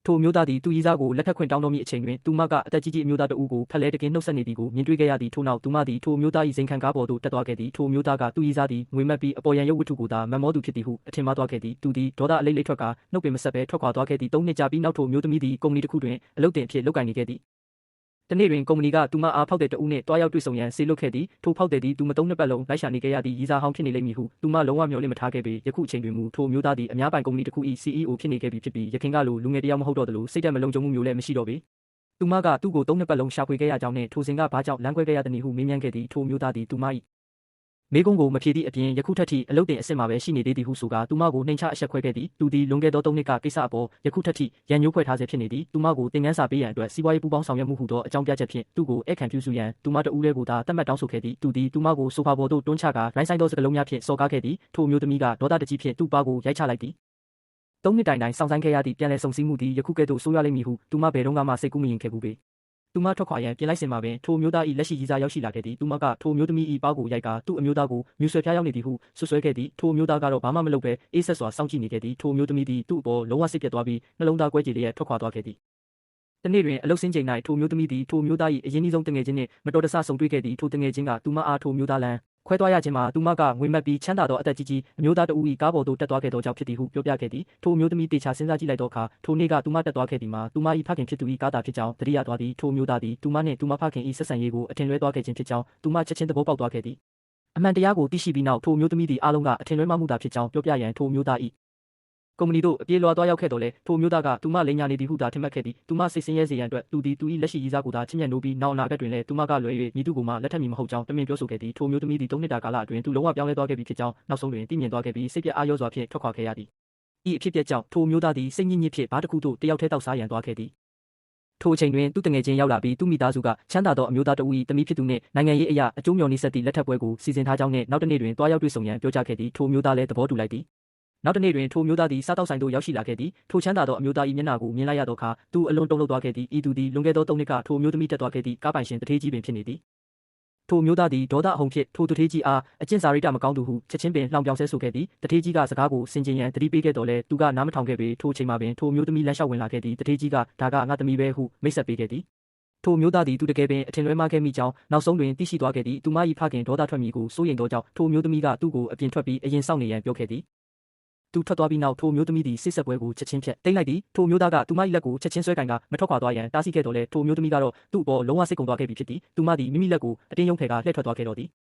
ထိုမျိုးသားသည်သူ၏စားကိုလက်ထပ်ခွင့်တောင်းတော်မည့်အချိန်တွင်သူမကအသက်ကြီးကြီးအမျိုးသားတဦးကိုဖက်လဲတကင်းနှုတ်ဆက်နေသည်ကိုမြင်တွေ့ခဲ့ရသည်ထို့နောက်သူမသည်ထိုမျိုးသား၏ဇိမ်ခံကားပေါ်သို့တက်သွားခဲ့သည်ထိုမျိုးသားကသူ၏စားသည်ငွေမက်ပြီးအပေါ်ရန်ရုပ်ဝတ္ထုကိုသာမတ်မောသူဖြစ်သည်ဟုအထင်မှားသွားခဲ့သည်သူသည်ဒေါသအလိမ့်လိမ့်ထွက်ကနှုတ်ပင်မဆက်ဘဲထွက်ခွာသွားခဲ့သည်3နှစ်ကြာပြီးနောက်ထိုမျိုးသမီးသည်ကုမ္ပဏီတစ်ခုတွင်အလုပ်တင်အဖြစ်လုပ်ကိုင်နေခဲ့သည်တနေ့တွင်ကုမ္ပဏီကသူမအားဖောက်တဲ့တဦးနှင့်တွားရောက်တွေ့ဆုံရန်စေလွှတ်ခဲ့သည်ထိုဖောက်တဲ့သည်သူမသုံးနှစ်ပတ်လုံးလိုက်ရှာနေခဲ့ရသည့်ရီစာဟောင်းဖြစ်နေလိမ့်မည်ဟုသူမလုံးဝမျှော်လင့်မထားခဲ့ပေယခုအချိန်တွင်မူထိုမျိုးသားသည်အများပိုင်ကုမ္ပဏီတစ်ခု၏ CEO ဖြစ်နေခဲ့ပြီဖြစ်ပြီးယခင်ကလိုလူငယ်တစ်ယောက်မဟုတ်တော့သလိုစိတ်ဓာတ်မလုံခြုံမှုမျိုးလည်းမရှိတော့ပေသူမကသူ့ကို3နှစ်ပတ်လုံးရှာဖွေခဲ့ရကြောင်းနှင့်ထိုစဉ်ကဘာကြောင့်လမ်းခွဲခဲ့ရသနည်းဟုမေးမြန်းခဲ့သည်ထိုမျိုးသားသည်သူမ၏မေကုန်းကိုမဖြေသည့်အပြင်ယခုထက်ထိအလုတ်တင်အစ်စ်မှာပဲရှိနေသေးသည်ဟုဆိုကာသူမကိုနှိမ်ချအဆက်ခွဲခဲ့သည်သူသည်လွန်ခဲ့သော3နှစ်ကကိစ္စအပေါ်ယခုထက်ထိရန်ညှိုးဖွဲ့ထားဆဲဖြစ်နေသည်သူမကိုသင်ခန်းစာပေးရန်အတွက်စီးပွားရေးပူးပေါင်းဆောင်ရွက်မှုဟုသောအကြောင်းပြချက်ဖြင့်သူ့ကိုဧည့်ခံပြုစုရန်သူမတဦးတည်းကိုသာသတ်မှတ်တောင်းဆိုခဲ့သည်သူသည်သူမကိုဆိုဖာပေါ်သို့တွန်းချကာရိုင်းဆိုင်သောစကားလုံးများဖြင့်စော်ကားခဲ့သည်ထိုမျိုးသမီးကဒေါသတကြီးဖြင့်သူ့ပါကိုရိုက်ချလိုက်သည်3နှစ်တိုင်စောင့်ဆိုင်ခဲ့ရသည့်ပြန်လည်ဆုံစည်းမှုသည်ယခုကဲ့သို့ဆိုးရွားလိမ့်မည်ဟုသူမဘယ်တော့မှစိတ်ကူးမရင်ခဲ့ဘူးပေသူမထွက်ခွာရန်ပြင်လိုက်စင်မှာပင်ထိုမျိုးသား၏လက်ရှိရည်စားရောက်ရှိလာခဲ့သည်သူမကထိုမျိုးသမီး၏ပါးကိုရိုက်ကာသူ့အမျိုးသားကိုမြူဆွဲဖျားရောက်နေသည်ဟုဆွဆွဲခဲ့သည်ထိုမျိုးသားကတော့ဘာမှမလုပ်ဘဲအေးဆက်စွာစောင့်ကြည့်နေခဲ့သည်ထိုမျိုးသမီးသည်သူ့အပေါ်လုံးဝစိတ်ပြတ်သွားပြီးနှလုံးသားကွဲကြေလျက်ထွက်ခွာသွားခဲ့သည်တနေ့တွင်အလုတ်စင်းချိန်၌ထိုမျိုးသမီးသည်ထိုမျိုးသား၏အရင်းနှီးဆုံးတငယ်ချင်းနှင့်မတော်တဆဆုံတွေ့ခဲ့သည်ထိုတငယ်ချင်းကသူမအားထိုမျိုးသားလမ်းခွဲသွားရခြင်းမှာသူမကငွေမက်ပြီးချမ်းသာသောအသက်ကြီးကြီးအမျိုးသားတဦး၏ကားပေါ်သို့တက်သွားခဲ့သောကြောင့်ဖြစ်သည်ဟုပြောပြခဲ့သည်ထိုမျိုးသမီးတေချာစဉ်းစားကြည့်လိုက်သောအခါထိုနေ့ကသူမတက်သွားခဲ့သည်မှာသူမ၏ဖခင်ဖြစ်သူ၏ကားသာဖြစ်ကြောင်းသတိရသွားသည်ထိုမျိုးသားသည်သူမနှင့်သူမဖခင်၏ဆက်ဆံရေးကိုအထင်လွဲသွားခဲ့ခြင်းဖြစ်ကြောင်းသူမချက်ချင်းသဘောပေါက်သွားခဲ့သည်အမှန်တရားကိုသိရှိပြီးနောက်ထိုမျိုးသမီးသည်အားလုံးကအထင်လွဲမှားမှုသာဖြစ်ကြောင်းပြောပြရန်ထိုမျိုးသား၏ကုမ္ပဏီတို့အပြေးလွှာသွားရောက်ခဲ့တော်လဲထိုမျိုးသားကသူမလိန်ညာနေသည်ဟုသာထင်မှတ်ခဲ့သည်သူမစိတ်ဆင်းရဲစေရန်အတွက်သူသည်သူ၏လက်ရှိရည်စားကိုသာချစ်မြတ်နိုးပြီးနောက်အနာဂတ်တွင်လည်းသူမကလွယ်၍မိသူကိုမှလက်ထပ်မည်မဟုတ်ကြောင်းတမင်ပြောဆိုခဲ့သည်ထိုမျိုးသမီးသည်3နှစ်တာကာလအတွင်းသူလုံးဝပြောင်းလဲသွားခဲ့ပြီဖြစ်ကြောင်းနောက်ဆုံးတွင်သိမြင်သွားခဲ့ပြီးစိတ်ပြတ်အားရောစွာဖြင့်ထွက်ခွာခဲ့ရသည်ဤအဖြစ်အပျက်ကြောင့်ထိုမျိုးသားသည်စိတ်ညစ်ညစ်ဖြစ်ဘာတစ်ခုသို့တယောက်တည်းတောက်စားရန်သွားခဲ့သည်ထိုအချိန်တွင်သူတငယ်ချင်းရောက်လာပြီးသူမိသားစုကချမ်းသာသောအမျိုးသားတဦး၏တမီးဖြစ်သူနှင့်နိုင်ငံရေးအရာအကျိုးမျှော်နှိဆက်သည့်လက်ထပ်ပွဲကိုစီစဉ်ထားကြောင်းနှင့်နောက်တစ်နေ့တွင်တွားရောက်တွေ့ဆုံရန်ပြောကြားခဲ့သည်ထိုမျိုးသားလည်းသဘောတူလိုက်သည်နောက်တစ်နေ့တွင်ထိုမျိုးသားသည်စားတောက်ဆိုင်သို့ရောက်ရှိလာခဲ့သည်ထိုချမ်းသာသောအမျိုးသား၏မျက်နှာကိုမြင်လိုက်ရသောအခါသူအလွန်တုန်လှုပ်သွားခဲ့သည်ဤသူသည်လွန်ခဲ့သော3နှစ်ကထိုမျိုးသမီးတက်သွားခဲ့သည့်ကားပိုင်ရှင်တထေးကြီးပင်ဖြစ်နေသည်ထိုမျိုးသားသည်ဒေါသအဟုန်ဖြင့်ထိုတထေးကြီးအားအကျင့်စာရိတ္တမကောင်းသူဟုချက်ချင်းပင်လှောင်ပြောင်ဆဲဆိုခဲ့သည်တထေးကြီးကစကားကိုဆင်ခြင်ရန်တတိပေးခဲ့တော်လဲသူကနားမထောင်ခဲ့ပေထိုအချိန်မှာပင်ထိုမျိုးသမီးလမ်းလျှောက်ဝင်လာခဲ့သည်တထေးကြီးကဒါကငါသမီးပဲဟုမိတ်ဆက်ပေးခဲ့သည်ထိုမျိုးသားသည်သူတကယ်ပင်အထင်လွဲမှားခဲ့မိကြောင်းနောက်ဆုံးတွင်သိရှိသွားခဲ့သည်သူမ၏ဖခင်ဒေါသထွက်မည်ကိုစိုးရိမ်သောကြောင့်ထိုမျိုးသမီးကသူ့ကိုအပြင်ထွက်ပြီးအရင်စောင့်နေရန်ပြောခဲ့သည်သူထွက်သွားပြီးနောက်ထိုမျိုးသမီးသည်စိတ်ဆက်ပွဲကိုချက်ချင်းဖြတ်သိမ်းလိုက်သည်ထိုမျိုးသားကသူမ၏လက်ကိုချက်ချင်းဆွဲကင်ကမထွက်ခွာသွားရန်တားဆီးခဲ့တော်လဲထိုမျိုးသမီးကတော့သူ့အပေါ်လုံးဝစိတ်ကုန်သွားခဲ့ပြီဖြစ်သည်သူမသည်မိမိလက်ကိုအတင်းယုံဖယ်ကလှည့်ထွက်သွားခဲ့တော်သည်